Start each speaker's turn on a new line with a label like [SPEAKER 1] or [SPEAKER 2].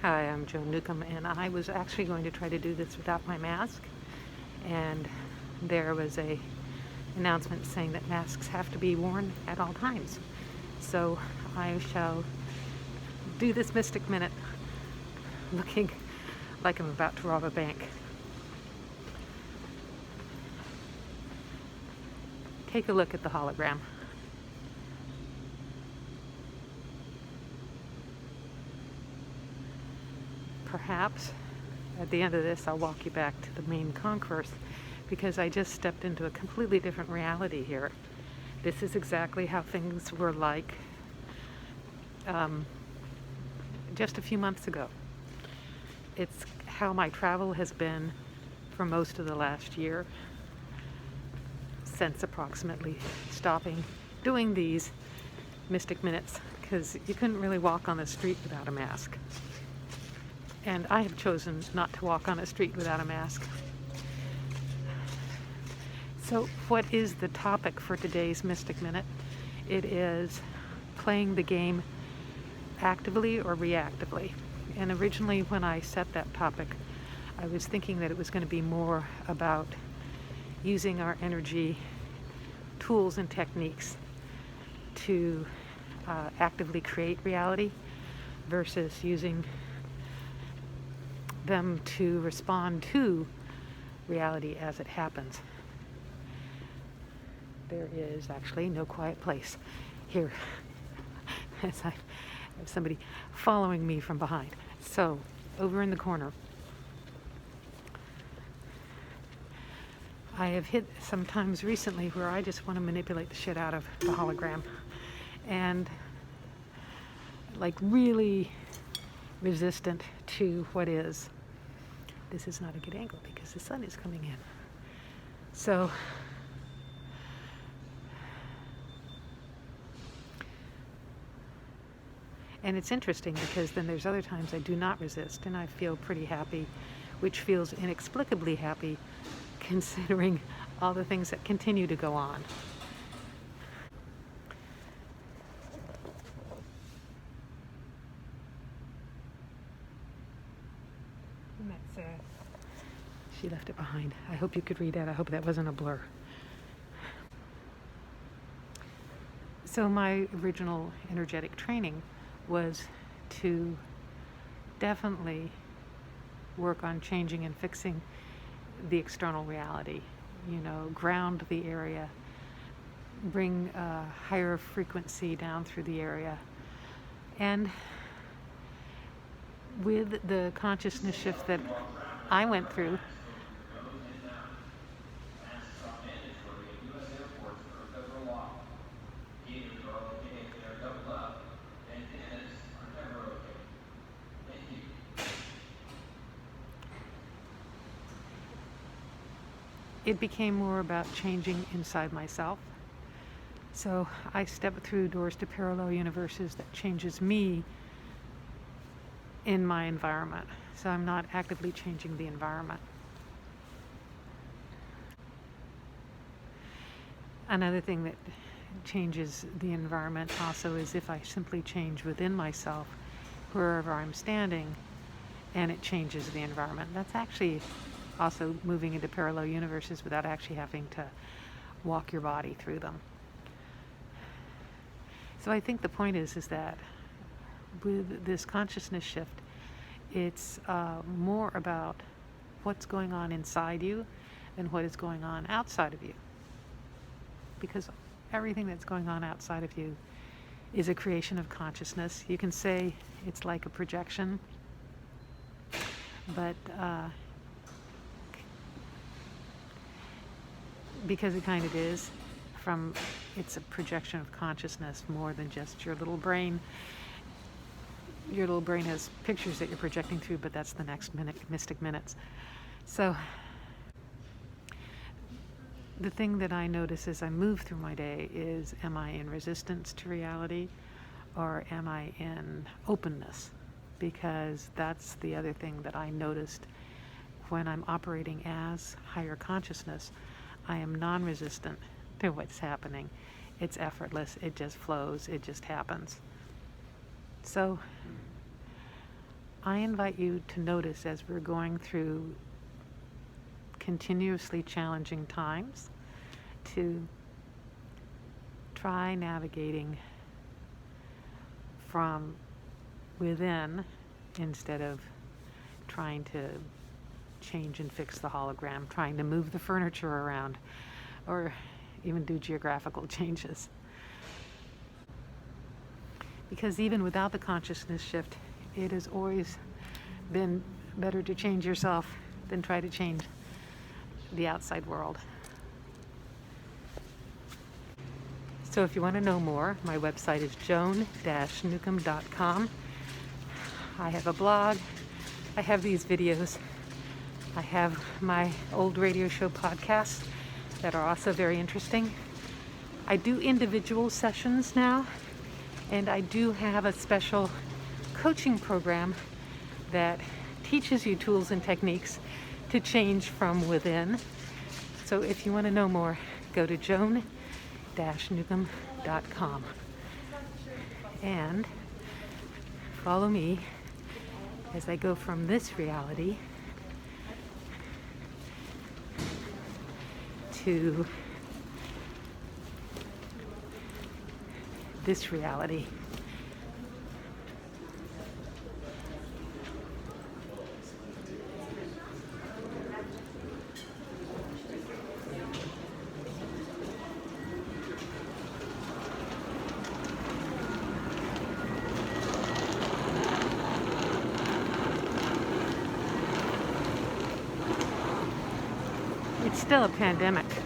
[SPEAKER 1] Hi, I'm Joan Newcomb, and I was actually going to try to do this without my mask. And there was a announcement saying that masks have to be worn at all times. So I shall do this Mystic Minute looking like I'm about to rob a bank. Take a look at the hologram. Perhaps at the end of this I'll walk you back to the main concourse, because I just stepped into a completely different reality here. This is exactly how things were like just a few months ago. It's how my travel has been for most of the last year, since approximately stopping doing these Mystic Minutes, because you couldn't really walk on the street without a mask. And I have chosen not to walk on a street without a mask. So what is the topic for today's Mystic Minute? It is playing the game actively or reactively. And originally when I set that topic, I was thinking that it was going to be more about using our energy, tools and techniques to actively create reality versus using them to respond to reality as it happens. There is actually no quiet place here, as I have somebody following me from behind. So, over in the corner, I have hit some times recently where I just want to manipulate the shit out of the hologram and like really resistant to what is. This is not a good angle because the sun is coming in. So and it's interesting because then there's other times I do not resist and I feel pretty happy, which feels inexplicably happy considering all the things that continue to go on. And that's she left it behind. I hope you could read that. I hope that wasn't a blur. So my original energetic training was to definitely work on changing and fixing the external reality, ground the area, bring a higher frequency down through the area. And with the consciousness shift that I went through, it became more about changing inside myself. So I step through doors to parallel universes that changes me in my environment. So I'm not actively changing the environment. Another thing that changes the environment also is if I simply change within myself, wherever I'm standing, and it changes the environment. That's actually also moving into parallel universes without actually having to walk your body through them. So I think the point is that with this consciousness shift, it's more about what's going on inside you than what is going on outside of you. Because everything that's going on outside of you is a creation of consciousness. You can say it's like a projection, but because it kind of is, it's a projection of consciousness more than just your little brain. Your little brain has pictures that you're projecting through, but that's the next Mystic Minutes. So the thing that I notice as I move through my day is, am I in resistance to reality or am I in openness? Because that's the other thing that I noticed when I'm operating as higher consciousness. I am non-resistant to what's happening. It's effortless. It just flows. It just happens. So I invite you to notice as we're going through continuously challenging times to try navigating from within instead of trying to change and fix the hologram, trying to move the furniture around, or even do geographical changes. Because even without the consciousness shift, it has always been better to change yourself than try to change the outside world. So if you want to know more, my website is joan-newcomb.com. I have a blog, I have these videos, I have my old radio show podcasts that are also very interesting. I do individual sessions now, and I do have a special coaching program that teaches you tools and techniques to change from within. So if you want to know more, go to joan-newcomb.com and follow me as I go from this reality to this reality. It's still a pandemic.